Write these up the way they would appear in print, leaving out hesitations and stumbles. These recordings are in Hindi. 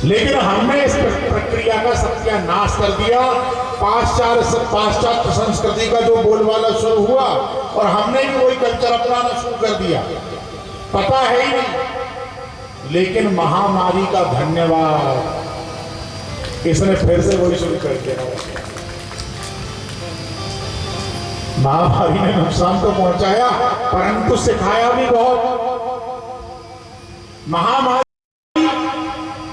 लेकिन हमने इस प्रक्रिया का सत्यानाश कर दिया। पाश्चात्य संस्कृति का जो बोलबाला शुरू हुआ और हमने भी वही कल्चर अपनाना शुरू कर दिया, पता है ही नहीं। लेकिन महामारी का धन्यवाद, इसने फिर से वही शुरू कर दिया। महामारी ने नुकसान तो पहुंचाया परंतु सिखाया भी बहुत। महामारी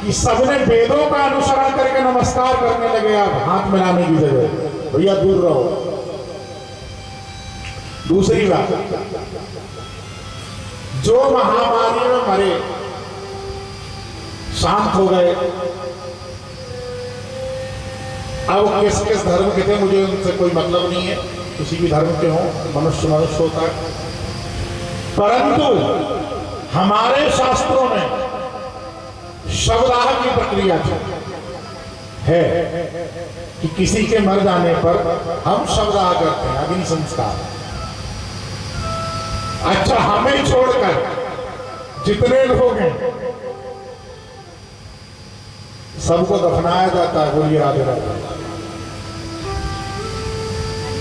कि सबने वेदों का अनुसरण करके नमस्कार करने लगे, अब हाथ मिलाने की जगह भैया दूर रहो। दूसरी बात, जो महामारी में मरे शांत हो गए, अब किस किस धर्म के थे मुझे उनसे कोई मतलब नहीं है, किसी भी धर्म के हो, मनुष्य मनुष्य होता है। परंतु हमारे शास्त्रों में शवदाह की प्रक्रिया है कि किसी के मर जाने पर हम शवदाह करते हैं, अग्नि संस्कार। अच्छा, हमें छोड़कर जितने लोग हैं सबको दफनाया जाता है, बोलिए राधे राधे।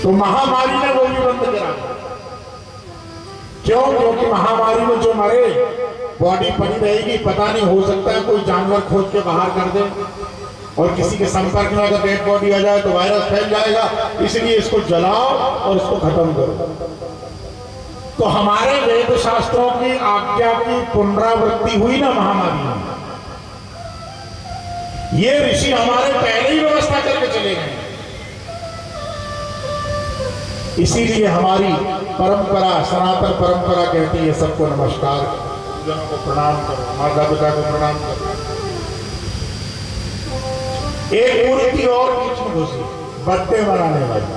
तो महामारी ने वो भी बंद करा। क्यों? क्योंकि महामारी में जो मरे बॉडी पड़ी रहेगी, पता नहीं, हो सकता है कोई जानवर खोज के बाहर कर दे और किसी के संपर्क में अगर डेड बॉडी आ जाए तो वायरस फैल जाएगा, इसलिए इसको जलाओ और इसको खत्म करो। तो हमारे वेद शास्त्रों की आज्ञा की पुनरावृत्ति हुई ना महामारी में। ये ऋषि हमारे पहले ही व्यवस्था करके चले गए। इसीलिए हमारी परंपरा, सनातन परंपरा कहती है सबको नमस्कार, जनों को प्रणाम करो, माता पिता को प्रणाम करो। एक मूर्ति और बीच में घुसी, बर्थडे मनाने वाली।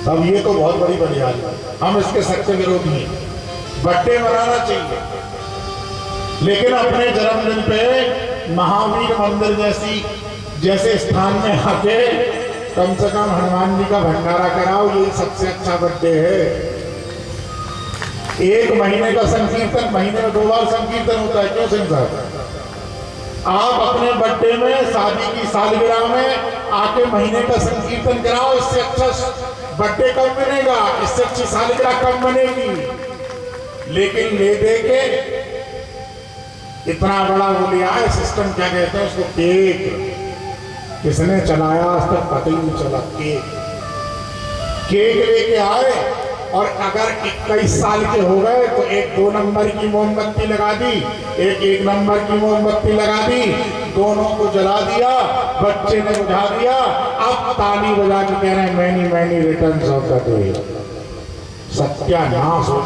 अब ये तो बहुत बड़ी बलिहारी है, हम इसके सच्चे विरोधी हैं। बर्थडे मनाना चाहिए, लेकिन अपने जन्मदिन पे महावीर मंदिर जैसे स्थान में आके कम से कम हनुमान जी का भंडारा कराओ, यही सबसे अच्छा बर्थडे है। एक महीने का संकीर्तन, महीने में 2 बार संकीर्तन होता है, क्यों सिंह साहब? आप अपने बर्थडे में, शादी की सालगिरह में आके महीने का संकीर्तन कराओ, इससे अच्छा बर्थडे कब बनेगा, इससे अच्छी सालगिरह कब बनेगी। लेकिन ले दे के इतना बड़ा वो लिया है सिस्टम, क्या कहते हैं उसको, केक। किसने चलाया आज तक पता ही नहीं चला। केक लेके आए और अगर 21 साल के हो गए तो एक 2 नंबर की मोमबत्ती लगा दी, एक 1 नंबर की मोमबत्ती लगा दी, दोनों को जला दिया, बच्चे ने बुझा दिया। अब ताली बजा के कह रहे हैं many many returns of the day. सत्यानाश हो।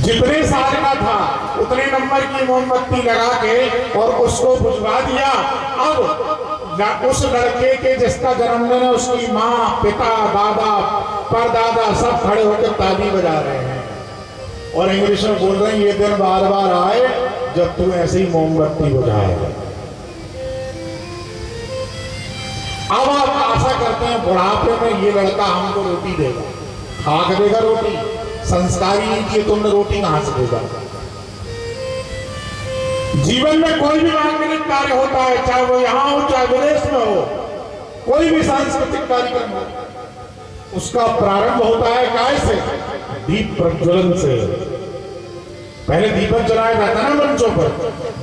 जितने साल का था उतने नंबर की मोमबत्ती लगा के और उसको बुझवा दिया। अब उस लड़के के जिसका जन्मदिन है उसकी माँ, पिता, दादा, परदादा सब खड़े होकर ताली बजा रहे हैं और इंग्लिश में बोल रहे हैं ये दिन बार बार आए जब तू ऐसी मोमबत्ती बुझाए। अब आप आशा करते हैं बुढ़ापे में ये लड़का हमको रोटी देगा, खा के देगा रोटी। संस्कारी नहीं दिए तुमने, रोटी कहां से देगा? जीवन में कोई भी मांगलिक कार्य होता है, चाहे वो यहां हो चाहे विदेश में हो, कोई भी सांस्कृतिक कार्यक्रम हो, उसका प्रारंभ होता है काय से? दीप प्रज्वलन से। पहले दीपक जलाया जाता है ना मंचों पर,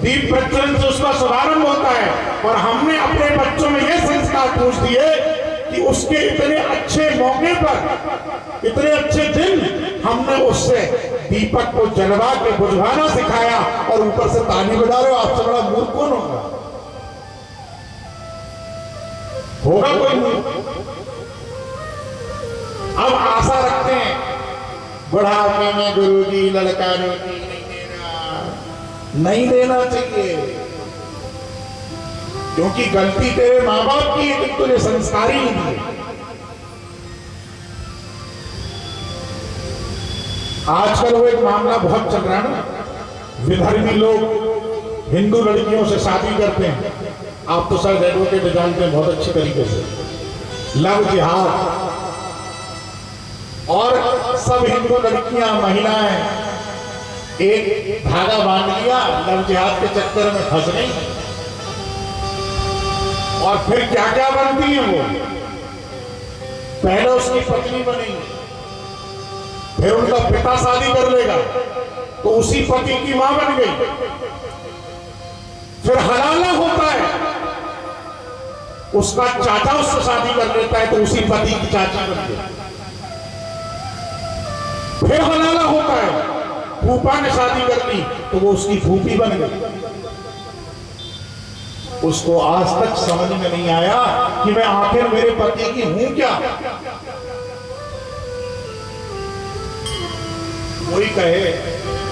दीप प्रज्वलन से उसका शुभारंभ होता है। और हमने अपने बच्चों में यह संस्कार पूछ दिए कि उसके इतने अच्छे मौके पर, इतने अच्छे दिन, हमने उससे दीपक को जलवा के बुझवाना सिखाया और ऊपर से ताली बजा रहे हो। आपसे बड़ा मूर्ख कौन होगा? होगा कोई नहीं। अब आशा रखते हैं बुढ़ापे में गुरुजी लड़का रोटी नहीं देना चाहिए, क्योंकि गलती तेरे माँ बाप की है कि तुझे संस्कार ही नहीं दिए। आजकल वो एक मामला बहुत चल रहा है ना, विधर्मी लोग हिंदू लड़कियों से शादी करते हैं। आप तो शायद एडवोकेट जानते हैं बहुत अच्छे तरीके से, लव जिहाद। और सब हिंदू लड़कियां, महिलाएं एक धागा बांध लिया, लव जिहाद के चक्कर में फंस गई। और फिर क्या क्या बनती है वो, पहले उसकी पत्नी बनेगी, फिर उनका पिता शादी कर लेगा तो उसी पति की मां बन गई। फिर हलाला होता है, उसका चाचा उससे शादी कर लेता है तो उसी पति की चाची बन गई। फिर हलाला होता है, फूफा ने शादी कर ली तो वो उसकी फूफी बन गई। उसको आज तक समझ में नहीं आया कि मैं आखिर मेरे पति की हूं क्या। कोई कहे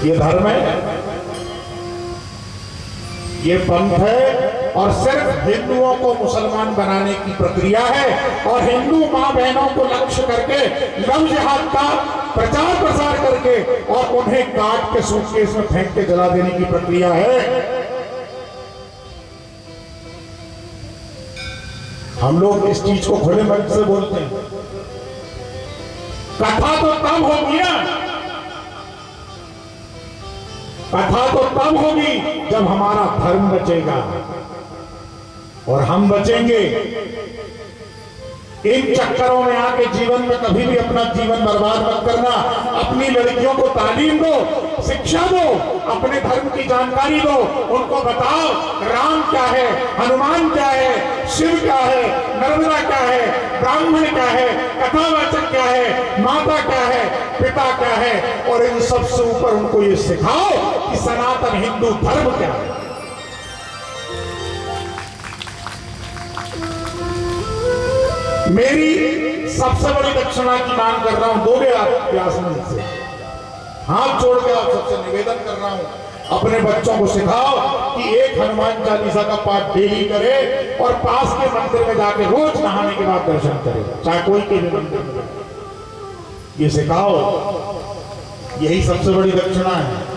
ये धर्म है, ये पंथ है और सिर्फ हिंदुओं को मुसलमान बनाने की प्रक्रिया है और हिंदू मां बहनों को लक्ष्य करके लव जिहाद का प्रचार प्रसार करके और उन्हें काट के सूटकेस में फेंक के जला देने की प्रक्रिया है। हम लोग इस चीज को खुले मन से बोलते हैं। कथा तो तब होगी ना, कथा तो तब होगी जब हमारा धर्म बचेगा और हम बचेंगे। इन चक्करों में आके जीवन में कभी भी अपना जीवन बर्बाद मत करना। अपनी लड़कियों को तालीम दो, शिक्षा दो, अपने धर्म की जानकारी दो, उनको बताओ राम क्या है, हनुमान क्या है, शिव क्या है, नर्मदा क्या है, ब्राह्मण क्या है, कथावाचक क्या है, माता क्या है, पिता क्या है, और इन सबसे ऊपर उनको ये सिखाओ कि सनातन हिंदू धर्म क्या है। मेरी सबसे बड़ी दक्षिणा की मांग कर रहा हूं, दोगे आप व्यास मंच से हाथ जोड़ के आप सबसे निवेदन कर रहा हूं, अपने बच्चों को सिखाओ कि एक हनुमान चालीसा का पाठ डेली करे और पास के मंदिर में जाके रोज नहाने के बाद दर्शन करे, चाहे कोई के भी मंदिर में। ये सिखाओ, यही सबसे बड़ी दक्षिणा है।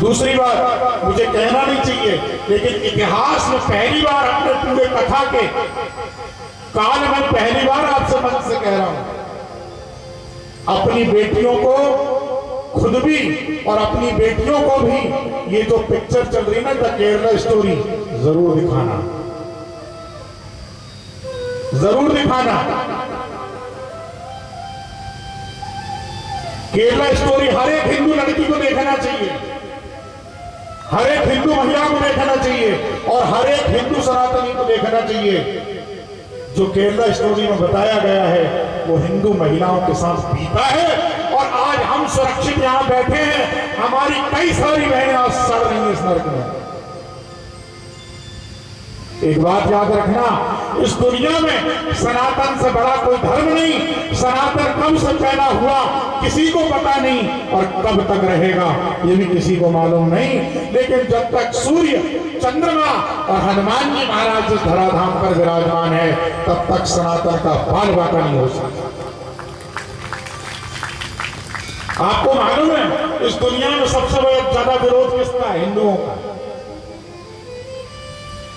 दूसरी बात, मुझे कहना नहीं चाहिए लेकिन इतिहास में पहली बार अपने पूरे कथा के काल में पहली बार आपसे मन से कह रहा हूं, अपनी बेटियों को खुद भी और अपनी बेटियों को भी ये जो पिक्चर चल रही ना द केरला स्टोरी, जरूर दिखाना, जरूर दिखाना। केरला स्टोरी हर एक हिंदू लड़की को देखना चाहिए, हर एक हिंदू महिला को देखना चाहिए और हर एक हिंदू सनातनी को देखना चाहिए। जो केरला स्टोरी में बताया गया है वो हिंदू महिलाओं के साथ बीता है और आज हम सुरक्षित यहां बैठे हैं, हमारी कई सारी बहनें आज सड़ रही हैं इस नर्क में। एक बात याद रखना, इस दुनिया में सनातन से बड़ा कोई धर्म नहीं। सनातन कब से पैदा हुआ किसी को पता नहीं और कब तक रहेगा ये भी किसी को मालूम नहीं, लेकिन जब तक सूर्य, चंद्रमा और हनुमान जी महाराज जिस धराधाम पर विराजमान है तब तक सनातन का बाल बाका नहीं हो सकता। आपको मालूम है इस दुनिया में सबसे ज्यादा विरोध किसका है? हिंदुओं का।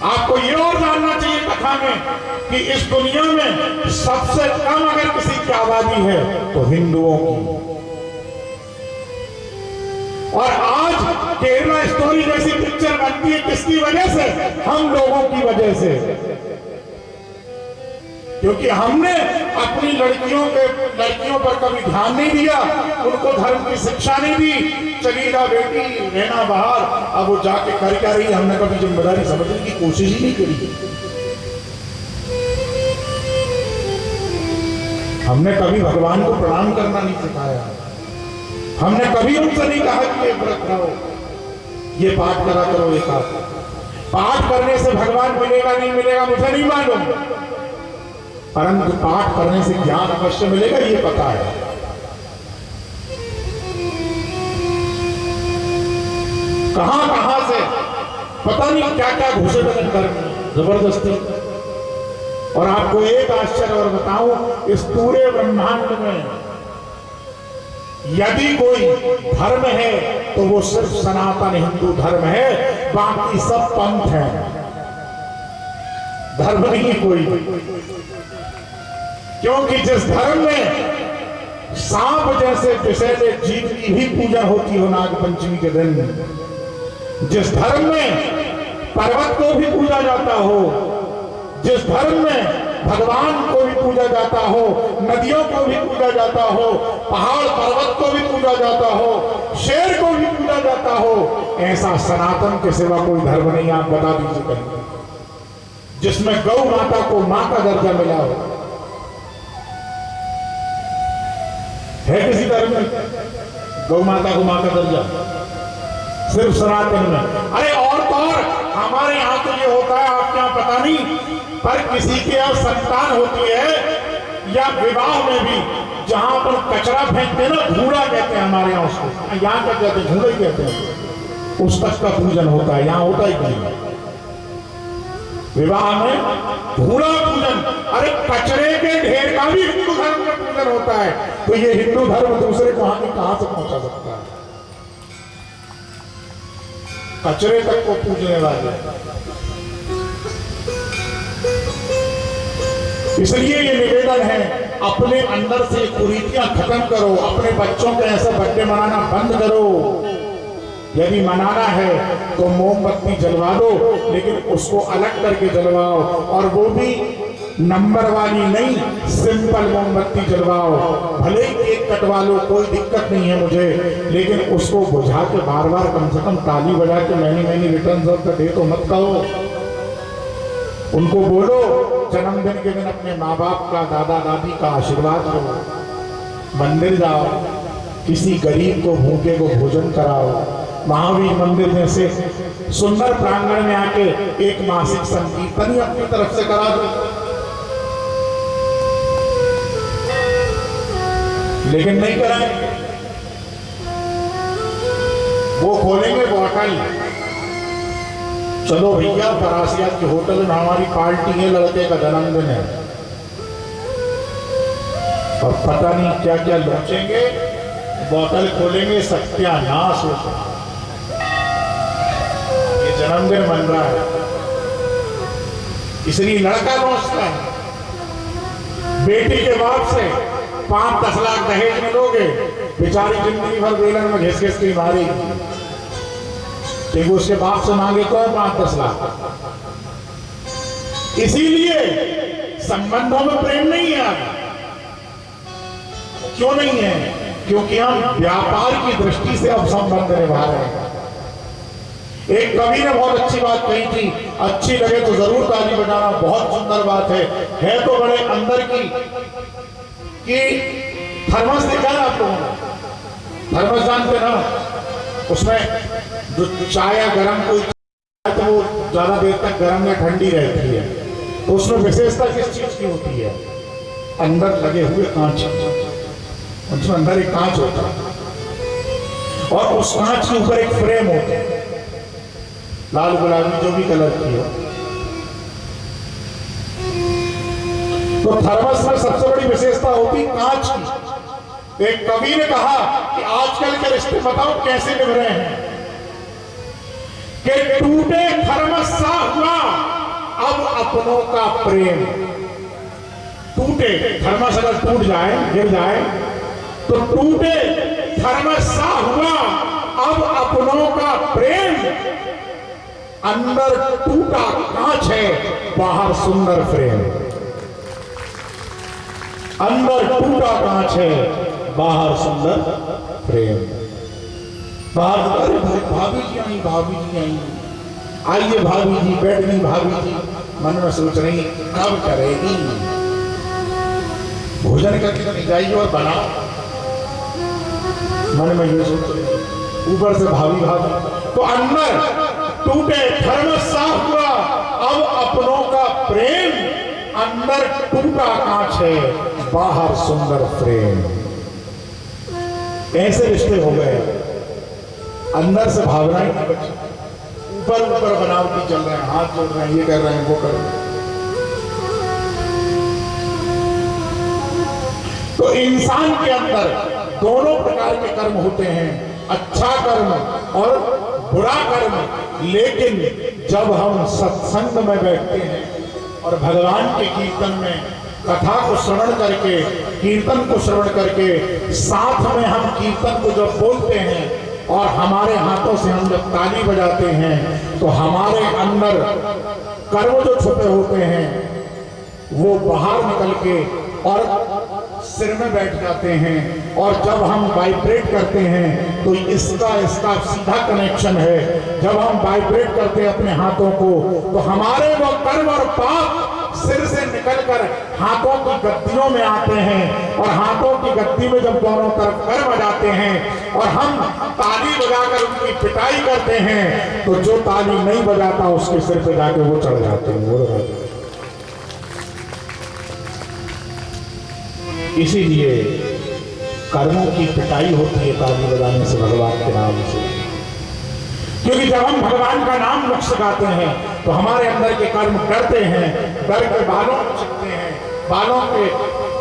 आपको ये और जानना चाहिए कथा में कि इस दुनिया में सबसे कम अगर किसी की आबादी है तो हिंदुओं की। और आज केरला स्टोरी जैसी पिक्चर बनती है किसकी वजह से? हम लोगों की वजह से, क्योंकि हमने अपनी लड़कियों पर कभी ध्यान नहीं दिया, उनको धर्म की शिक्षा नहीं दी। चली जा बेटी, रहना बाहर, अब वो जाके कर क्या रही, हमने कभी जिम्मेदारी समझने की कोशिश ही नहीं करी। हमने कभी भगवान को प्रणाम करना नहीं सिखाया, हमने कभी उनसे नहीं कहा कि ये व्रत रहो, ये पाठ करा करो। ये पाठ करने से भगवान मिलेगा नहीं मिलेगा मुझे नहीं मालूम, परंतु पाठ करने से ज्ञान अवश्य मिलेगा ये पता है। कहां कहां से पता नहीं क्या क्या घुसे कर जबरदस्ती। और आपको एक आश्चर्य और बताऊं, इस पूरे ब्रह्मांड में यदि कोई धर्म है तो वो सिर्फ सनातन हिंदू धर्म है, बाकी सब पंथ है, धर्म नहीं कोई। क्योंकि जिस धर्म में सांप जैसे विषैले जीव की भी पूजा होती हो नाग पंचमी के दिन। जिस धर्म में पर्वत को भी पूजा जाता हो, जिस धर्म में भगवान को भी पूजा जाता हो, नदियों को भी पूजा जाता हो, पहाड़ पर्वत को भी पूजा जाता हो, शेर को भी पूजा जाता हो, ऐसा सनातन के सिवा कोई धर्म नहीं। आप बता दीजिए कहीं जिसमें गौ माता को मां का दर्जा मिला हो? है किसी धर्म में गौ माता को मां का दर्जा? सिर्फ सनातन में। अरे और तो और हमारे यहाँ तो ये होता है, आपके यहाँ पता नहीं, पर किसी के यहाँ संतान होती है या विवाह में भी जहां पर कचरा फेंकते हैं ना, घूड़ा कहते हैं हमारे यहाँ उसको, यहाँ तक कहते हैं घूड़ा ही कहते हैं, उस तक का पूजन होता है। यहाँ होता ही नहीं विवाह में घूड़ा पूजन। अरे कचरे के ढेर का भी हिंदू धर्म में पूजन होता है, तो ये हिंदू धर्म दूसरे को कहां से पहुंचा सकता है? कचरे तक को पूजने वाले। इसलिए ये निवेदन है, अपने अंदर से कुरीतियां खत्म करो, अपने बच्चों के ऐसा बर्थडे मनाना बंद करो। यदि मनाना है तो मोमबत्ती जलवा दो, लेकिन उसको अलग करके जलवाओ, और वो भी नंबर वाली नहीं, सिंपल मोमबत्ती जलवाओ। भले ही केक कटवा लो, कोई दिक्कत नहीं है मुझे, लेकिन उसको बुझा के बार बार कम से कम ताली बजा के many returns of the day तो मत कहो। उनको बोलो जन्मदिन के दिन अपने माँ बाप का, दादा दादी का आशीर्वाद लो। मंदिर जाओ, किसी गरीब को, भूखे को भोजन कराओ। महावीर मंदिर में से सुंदर प्रांगण में आके एक मासिक संकीर्तन ही अपनी तरफ से करा दो। लेकिन नहीं कराएंगे, वो खोलेंगे होटल। चलो भैया फरासिया के होटल में हमारी पार्टी है, लड़के का जन्मदिन है, और पता नहीं क्या क्या लोचेंगे, बोतल खोलेंगे, सत्यानाश होगा। ये जन्मदिन बन रहा है, इसलिए लड़का लोचता है। बेटी के बाप से 5-10 लाख दहेज में दोगे, बेचारी जिंदगी भर बेलन में घिस घिस के मारेगी। क्योंकि उसके बाप से मांगे तो 5-10 लाख। इसीलिए संबंधों में प्रेम नहीं है। क्यों नहीं है? क्योंकि हम व्यापार की दृष्टि से अब संबंध निभा रहे हैं। एक कवि ने बहुत अच्छी बात कही थी, अच्छी लगे तो जरूर ताली बजाना, बहुत सुंदर बात है तो बड़े अंदर की कि थर्मस देखा ना आप लोगों ने? थर्मस जानते ना? उसमें जो चाय या गर्म कोई तो वो ज्यादा देर तक गर्म या ठंडी रहती है, तो उसमें विशेषता किस चीज की होती है? अंदर लगे हुए कांच, उसमें अंदर एक कांच होता है, और उस कांच के ऊपर एक फ्रेम होता है, लाल गुलाबी जो भी कलर की हो। तो थर्मस में सबसे बड़ी विशेषता होती कांच की। एक कवि ने कहा कि आजकल के रिश्ते बताओ कैसे निभ रहे हैं, कि टूटे थर्मस सा हुआ अब अपनों का प्रेम। टूटे थर्मस अगर टूट जाए, गिर जाए, तो टूटे थर्मस सा हुआ अब अपनों का प्रेम। अंदर टूटा कांच है, बाहर सुंदर फ्रेम। अंदर टूटा कांच है, बाहर सुंदर प्रेम। बाहर अरे भाभी जी आई, भाभी जी आई, आइए भाभी जी, बैठ गई भाभी जी। मन में सोच रही कब करेगी, भोजन करके जाइए और बनाओ। मन में ये सोच रही, ऊपर से भाभी भाभी। तो अंदर टूटे थर्मस सा हुआ अब अपनों का प्रेम। अंदर टूटा कांच है, बाहर सुंदर फ्रेम। ऐसे रिश्ते हो गए, अंदर से भावनाएं नहीं बची, ऊपर ऊपर बनावटी चल रहे हैं, हाथ जोड़ रहे हैं, ये कर रहे हैं, वो कर रहे हैं। तो इंसान के अंदर दोनों प्रकार के कर्म होते हैं, अच्छा कर्म और बुरा कर्म। लेकिन जब हम सत्संग में बैठते हैं और भगवान के कीर्तन में कथा को श्रवण करके, कीर्तन को श्रवण करके, साथ में हम कीर्तन को जब बोलते हैं और हमारे हाथों से हम जब ताली बजाते हैं तो हमारे अंदर कर्म जो छुपे होते हैं वो बाहर निकल के और सिर में बैठ जाते हैं। और जब हम वाइब्रेट करते हैं तो इसका सीधा कनेक्शन है। जब हम वाइब्रेट करते हैं अपने हाथों को तो हमारे वो कर्म और पाप सिर से निकलकर हाथों की गद्दियों में आते हैं और हाथों की गद्दी में जब दोनों तरफ कर्म बजाते हैं और हम ताली बजाकर उनकी पिटाई करते हैं तो जो ताली नहीं बजाता उसके सिर पे जाके वो चढ़ जाते हैं। इसीलिए कर्मों की पिटाई होती है ताली बजाने से भगवान के नाम से, क्योंकि जब हम भगवान का नाम लक्ष्य गाते हैं तो हमारे अंदर के कर्म डरते हैं, डर के बालों में चिपते हैं,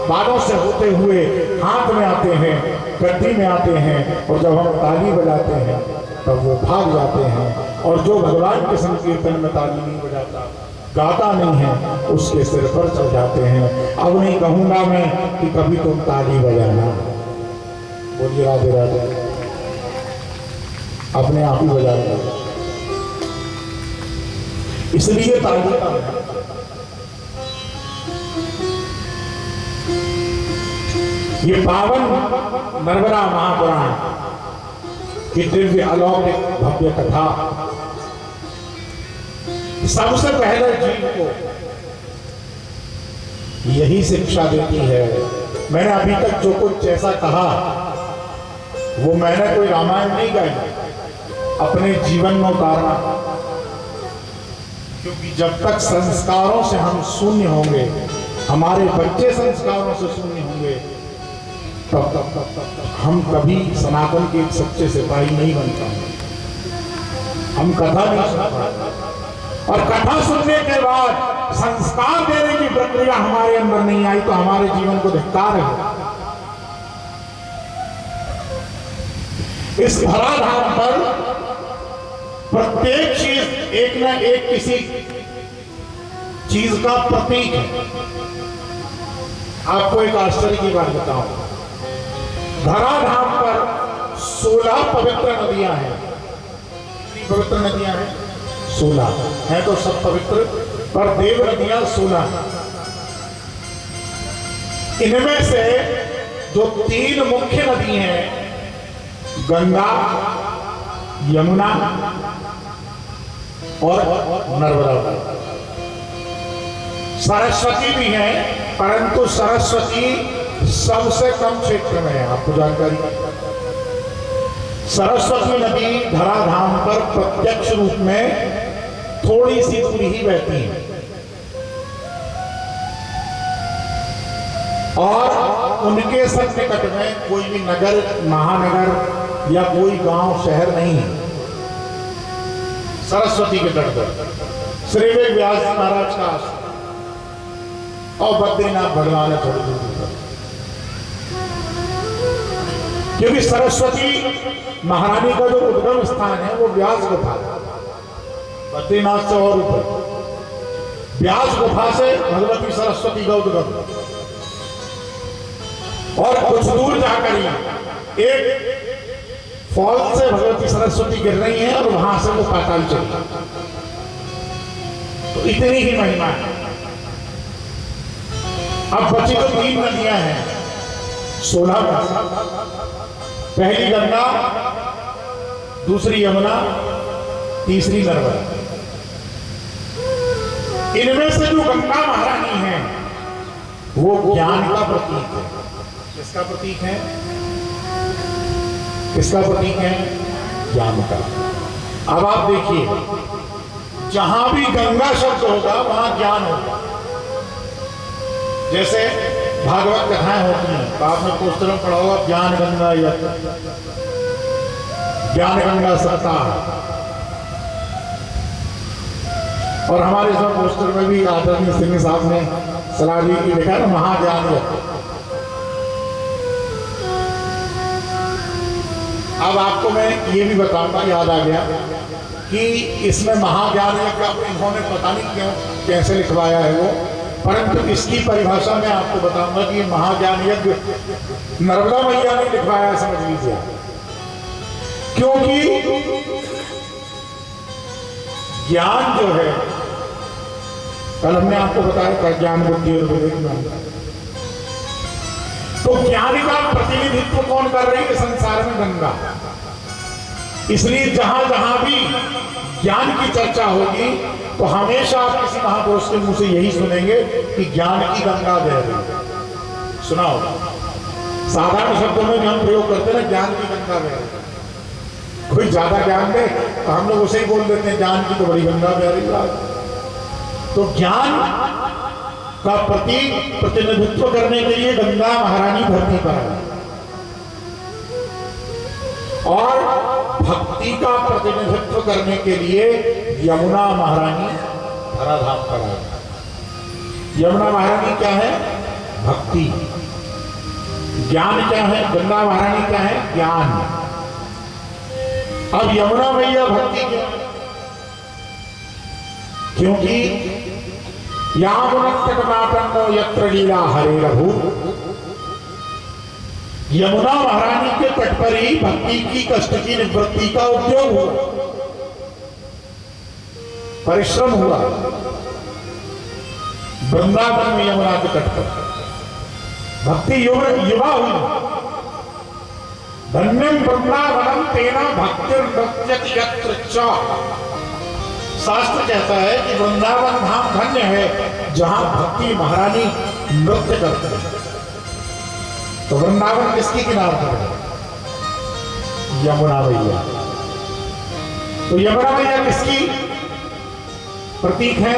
बालों से होते हुए हाथ में आते हैं, गद्दी में आते हैं और जब हम ताली बजाते हैं तब वो भाग जाते हैं। और जो भगवान के संकीर्तन में ताली नहीं बजाता, गाता नहीं है, उसके सिर पर चढ़ जाते हैं। अब नहीं कहूंगा मैं कि कभी तुम ताली बजाना, बोलिए राधे राधे, अपने आप ही बजाना। इसलिए ताली का ये पावन नर्मदा महापुराण की दिव्य अलौकिक भव्य कथा सबसे पहले जीव को यही शिक्षा देती है। मैंने अभी तक जो कुछ जैसा कहा वो मैंने कोई रामायण नहीं गाई, अपने जीवन में उतारना, क्योंकि जब तक संस्कारों से हम शून्य होंगे, हमारे बच्चे संस्कारों से शून्य होंगे, तब हम कभी सनातन के एक सच्चे सिपाही नहीं बन पाएंगे। हम कथा नहीं सुन पाएंगे और कथा सुनने के बाद संस्कार देने की प्रक्रिया हमारे अंदर नहीं आई तो हमारे जीवन को धिक्कार है। इस धराधाम पर प्रत्येक चीज एक न एक किसी चीज का प्रतीक है। आपको एक आश्चर्य की बात बताऊं, धराधाम पर 16 पवित्र नदियां हैं। कितनी पवित्र नदियां हैं? 16 है तो सब पवित्र, पर देव नदियां 16। इनमें से जो 3 मुख्य नदी हैं, गंगा, यमुना और नर्मदा, सरस्वती भी है, परंतु सरस्वती सबसे कम क्षेत्र में है। आपको जानकारी, सरस्वती नदी धराधाम पर प्रत्यक्ष रूप में थोड़ी सी दूरी ही बहती है और उनके सन्निकट में कोई भी नगर, महानगर या कोई गांव, शहर नहीं है। सरस्वती के तट पर श्री वेद व्यास महाराज का आश्रम और बद्रीनाथ भगवान है थोड़ी दूर पर, क्योंकि सरस्वती महारानी का जो उद्गम स्थान है वो व्यास गुफा, बद्रीनाथ से और ऊपर व्यास गुफा से भगवती सरस्वती का उद्गम, और कुछ दूर जाकर एक फॉल से भगवती सरस्वती गिर रही है और वहां से वो पाताल चली। तो इतनी ही महिमा है। अब बची तो 3 नदियां हैं 16 का, पहली गंगा, दूसरी यमुना, तीसरी नर्मदा। इनमें से जो गंगा महारानी है वो ज्ञान का प्रतीक है। किसका प्रतीक है? किसका प्रतीक है? ज्ञान का। अब आप देखिए, जहां भी गंगा शब्द होगा वहां ज्ञान होगा। जैसे भागवत कथाएं होती हैं, तो आपने पोस्टर में पढ़ा होगा ज्ञान गंगा यज्ञ, ज्ञान गंगा सप्ताह। और हमारे इसमें पोस्टर में भी आदरणीय सिंह साहब ने सलाह दी कि लिखा है महाज्ञान यज्ञ। अब आपको मैं ये भी बताऊंगा, याद आ गया कि इसमें महाज्ञान यज्ञ इन्होंने पता नहीं क्यों कैसे लिखवाया है वो, परंतु इसकी परिभाषा में आपको बताऊंगा कि महाज्ञान यज्ञ नर्मदा मैया ने लिखवाया, समझ लीजिए। क्योंकि ज्ञान जो है, कल हमने आपको बताया था ज्ञान बुद्धि और विवेक में, तो ज्ञान का प्रतिनिधित्व कौन कर रही है संसार में? गंगा। इसलिए जहां जहां भी ज्ञान की चर्चा होगी तो हमेशा आप किसी महापुरुष के मुंह से यही सुनेंगे कि ज्ञान की गंगा बह रही। सुना होगा, साधारण शब्दों में जो हम प्रयोग करते हैं ना, ज्ञान की गंगा बह रही। कोई ज्यादा ज्ञान दे तो हम लोग उसे ही बोल देते हैं ज्ञान की तो बड़ी गंगा बह रही। तो ज्ञान का प्रतिनिधित्व करने के लिए गंगा महारानी धरती पर है, और भक्ति का प्रतिनिधित्व करने के लिए यमुना महारानी धराधाम पर है। यमुना महारानी क्या है? भक्ति। ज्ञान क्या है? गंगा महारानी क्या है? ज्ञान। अब यमुना मैया भक्ति क्या है? क्योंकि यामुनत्तकनाटन्नो यत्र लीला हरे रघु, यमुना महारानी के तट पर ही भक्ति की, कष्ट की निवृत्ति का उद्योग हुआ, परिश्रम हुआ। वृंदावन में यमुना के तट पर भक्ति युवा हुई। धन्यम वृंदावनम तेना भक्तिर्नृत्यति यत्र च। शास्त्र कहता है कि वृंदावन धाम धन्य है जहां भक्ति महारानी नृत्य करते हैं। तो वृंदावन किसकी किनार पर है? यमुना मैया। तो यमुना मैया किसकी प्रतीक है?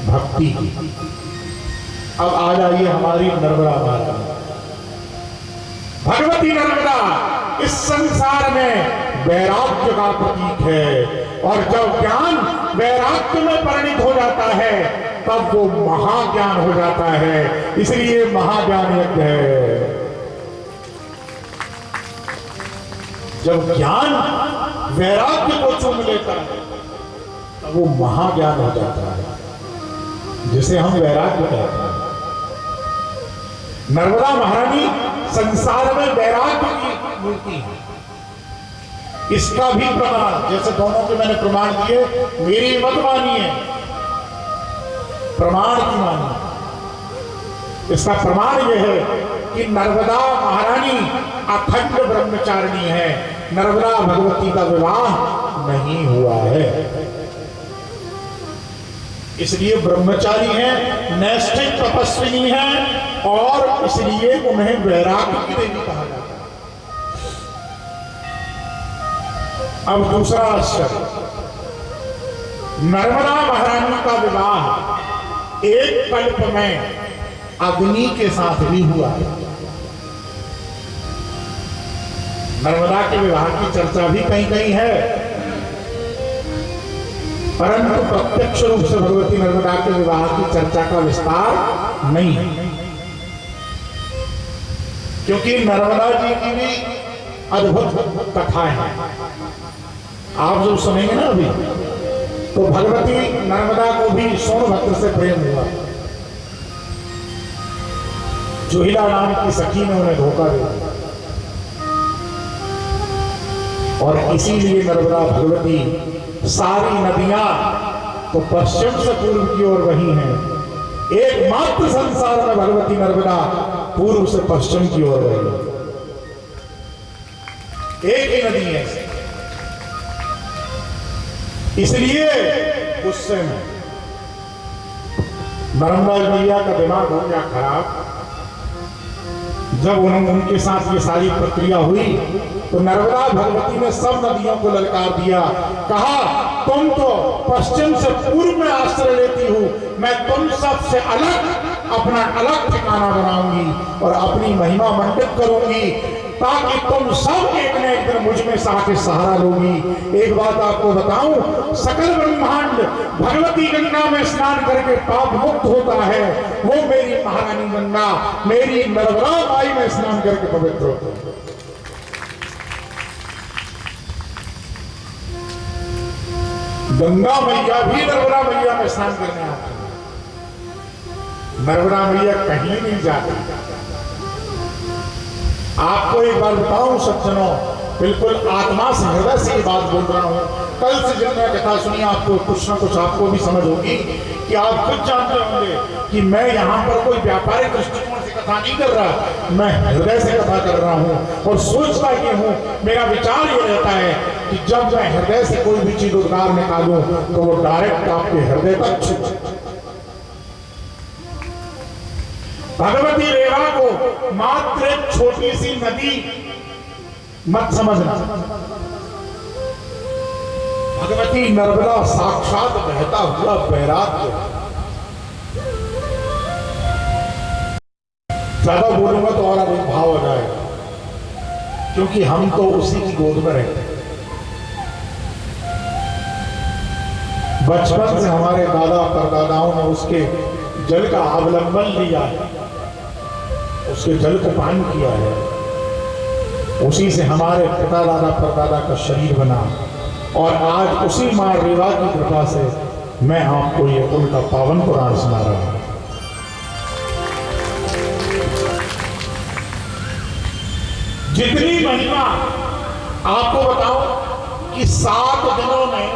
भक्ति की। अब आ जाइए हमारी नर्मदा माता, भगवती नर्मदा इस संसार में वैराग्य का प्रतीक है, और जब ज्ञान वैराग्य में परिणित हो जाता है तब वो महाज्ञान हो जाता है। इसलिए महाज्ञान यज्ञ है। जब ज्ञान वैराग्य को चूम लेता है तब वो महाज्ञान हो जाता है, जिसे हम वैराग्य कहते हैं। नर्मदा महारानी संसार में वैराग्य की मूर्ति है। इसका भी प्रमाण, जैसे दोनों के मैंने प्रमाण दिए, मेरी मत मानिए, प्रमाण की मानिए। इसका प्रमाण यह है कि नर्मदा महारानी अखंड ब्रह्मचारिणी है। नर्मदा भगवती का विवाह नहीं हुआ है, इसलिए ब्रह्मचारी है, नैष्ठिक तपस्विनी है, और इसलिए उन्हें वैराग्य की देवी कहा जाता है। अब दूसरा आश्चर्य, नर्मदा महारानी का विवाह एक कल्प में अग्नि के साथ भी हुआ है। नर्मदा के विवाह की चर्चा भी कहीं कहीं है, परंतु प्रत्यक्ष रूप से भगवती नर्मदा के विवाह की चर्चा का विस्तार नहीं है, क्योंकि नर्मदा जी की भी अद्भुत कथाएं हैं। आप जो सुनेंगे ना अभी, तो भगवती नर्मदा को भी सोनभद्र से प्रेम हुआ। जोहिला नाम की सखी ने उन्हें धोखा दिया, और इसीलिए नर्मदा भगवती सारी नदियां तो पश्चिम से पूर्व की ओर वही हैं, एकमात्र संसार में भगवती नर्मदा पूर्व से पश्चिम की ओर वही है। एक ही नदी है, इसलिए गुस्से में नर्मदा मैया का दिमाग हो गया खराब। जब उनके साथ ये सारी प्रक्रिया हुई तो नर्मदा भगवती ने सब नदियों को ललकार दिया, कहा तुम तो पश्चिम से पूर्व में आश्रय लेती हो, मैं तुम सब से अलग अपना अलग ठिकाना बनाऊंगी और अपनी महिमा मंडित करूंगी, ताकि तुम सब एक न एक दिन मुझ में के सहारा लोगी। एक बात आपको बताऊं, सकल ब्रह्मांड भगवती गंगा में स्नान करके पाप मुक्त होता है, वो मेरी महारानी गंगा, मेरी नर्मदा माई में स्नान करके पवित्र होता है। गंगा मैया भी नर्मदा मैया में स्नान करने आती है। नर्मदा मैया कहीं नहीं जाती। आपको एक बार बताऊं सज्जनों, बिल्कुल आत्मा से हृदय से ये बात बोल रहा हूं। कल से जब मैं कथा सुनी आपको कुछ ना कुछ आपको भी समझ होगी कि आप खुद जानते होंगे कि मैं यहाँ पर कोई व्यापारिक दृष्टिकोण से कथा नहीं कर रहा, मैं हृदय से कथा कर रहा हूँ। और सोचता ये हूँ, मेरा विचार ये रहता है कि जब मैं हृदय से कोई भी चीज उद्गार निकालूं तो वो डायरेक्ट आपके हृदय तक छू। भगवती रेवा को मात्र एक छोटी सी नदी मत समझना। भगवती नर्मदा साक्षात बहता हुआ बैराग्य। ज्यादा बोलूंगा तो और अधिक भाव हो जाएगा, क्योंकि हम तो उसी की गोद में रहते हैं। बचपन से हमारे दादा परदादाओं ने उसके जल का अवलंबन लिया है, उसके जल को पान किया है। उसी से हमारे पिता दादा परदादा का शरीर बना, और आज उसी मां रेवा की कृपा से मैं आपको ये उनका पावन पुराण सुना रहा हूं। जितनी महिमा आपको बताओ कि 7 दिनों में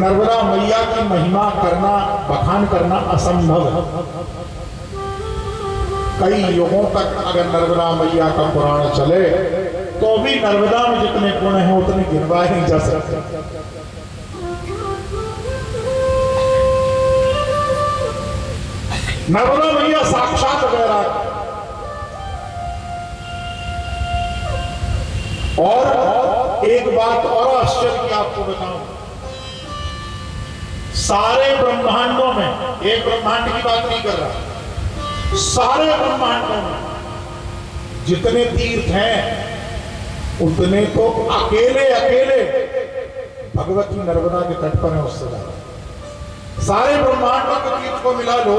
नर्मदा मैया की महिमा करना, बखान करना असंभव है। कई युगों तक अगर नर्मदा मैया का पुराण चले तो भी नर्मदा में जितने गुण हैं उतने गिनवाए नहीं जा सकते। नर्मदा मैया साक्षात बैराग। और एक बात और आश्चर्य की आपको बताऊं, सारे ब्रह्मांडों में, एक ब्रह्मांड की बात नहीं कर रहा, सारे ब्रह्मांडों में जितने तीर्थ हैं उतने तो अकेले अकेले भगवती नर्मदा के तट पर है उससे ज्यादा। सारे ब्रह्मांडों के तीर्थ को मिला लो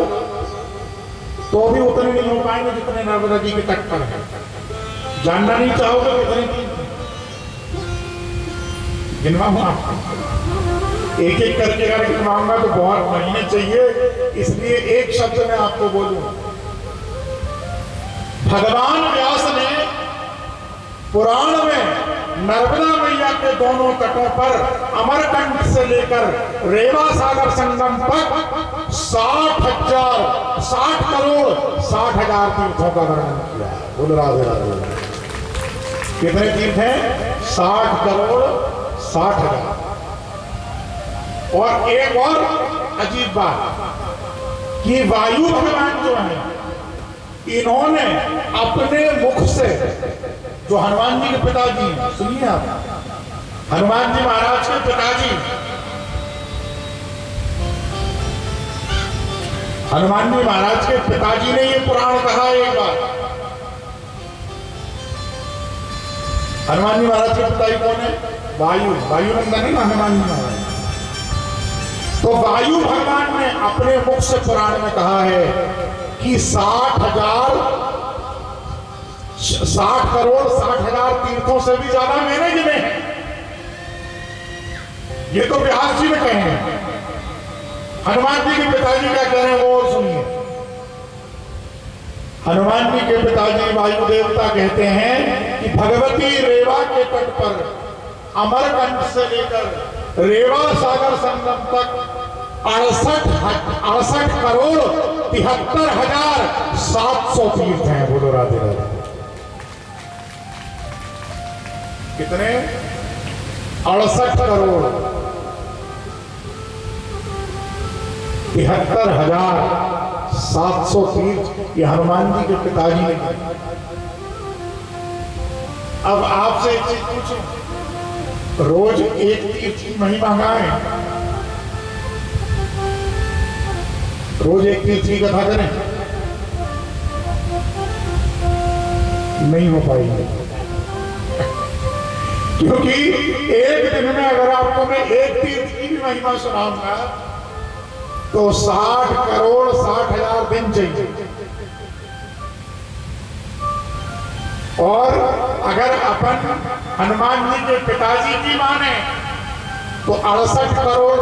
तो भी उतने नहीं हो पाएंगे जितने नर्मदा जी के तट पर है। जानना नहीं चाहोगे कितने तीर्थ गिनवाऊं आपको? एक एक करके अगर गिनवाऊंगा तो बहुत महीने चाहिए, इसलिए एक शब्द में आपको बोलूं। भगवान व्यास ने पुराण में नर्मदा मैया के दोनों तटों पर अमरकंट से लेकर रेवा सागर संगम तक 60 करोड़ 60,000 तीर्थों का वर्णन किया। बोल राधे राधे। कितने तीर्थ हैं? 60 करोड़ 60,000। और एक और अजीब बात कि वायु भगवान जो है, इन्होंने अपने मुख से, जो हनुमान जी के पिताजी हैं, सुनिए आप, हनुमान जी महाराज के पिताजी, हनुमान जी महाराज के पिताजी ने ये पुराण कहा एक बार। हनुमान जी महाराज के पिताजी कौन है? वायुनंदन है ना हनुमान जी महाराज। तो वायु भगवान ने अपने मुख से पुराण में कहा है कि 60 करोड़ 60,000 तीर्थों से भी ज्यादा मैंने गिने हैं। ये तो व्यास जी ने कहे हैं। हनुमान जी के पिताजी क्या कह रहे हैं वो और सुनिए। हनुमान जी के पिताजी वायु देवता कहते हैं कि भगवती रेवा के तट पर अमरकंट से लेकर रेवा सागर संगम तक 68 करोड़ 73,700 तीर्थ हैं। बोलो राधे राधे। कितने? 68 करोड़ 73,700 तीर्थ ये हनुमान जी के पिताजी ने। अब आपसे एक चीज पूछूं, रोज एक तीर्थ की महिमा गाएं, रोज एक तीर्थ की कथा करें, नहीं हो पाएगी। क्योंकि एक दिन में अगर आपको मैं एक तीर्थ की भी महिमा सुनाऊंगा तो 60 करोड़ 60,000 दिन चाहिए। और अगर अपन हनुमान जी के पिताजी की माने तो 68 करोड़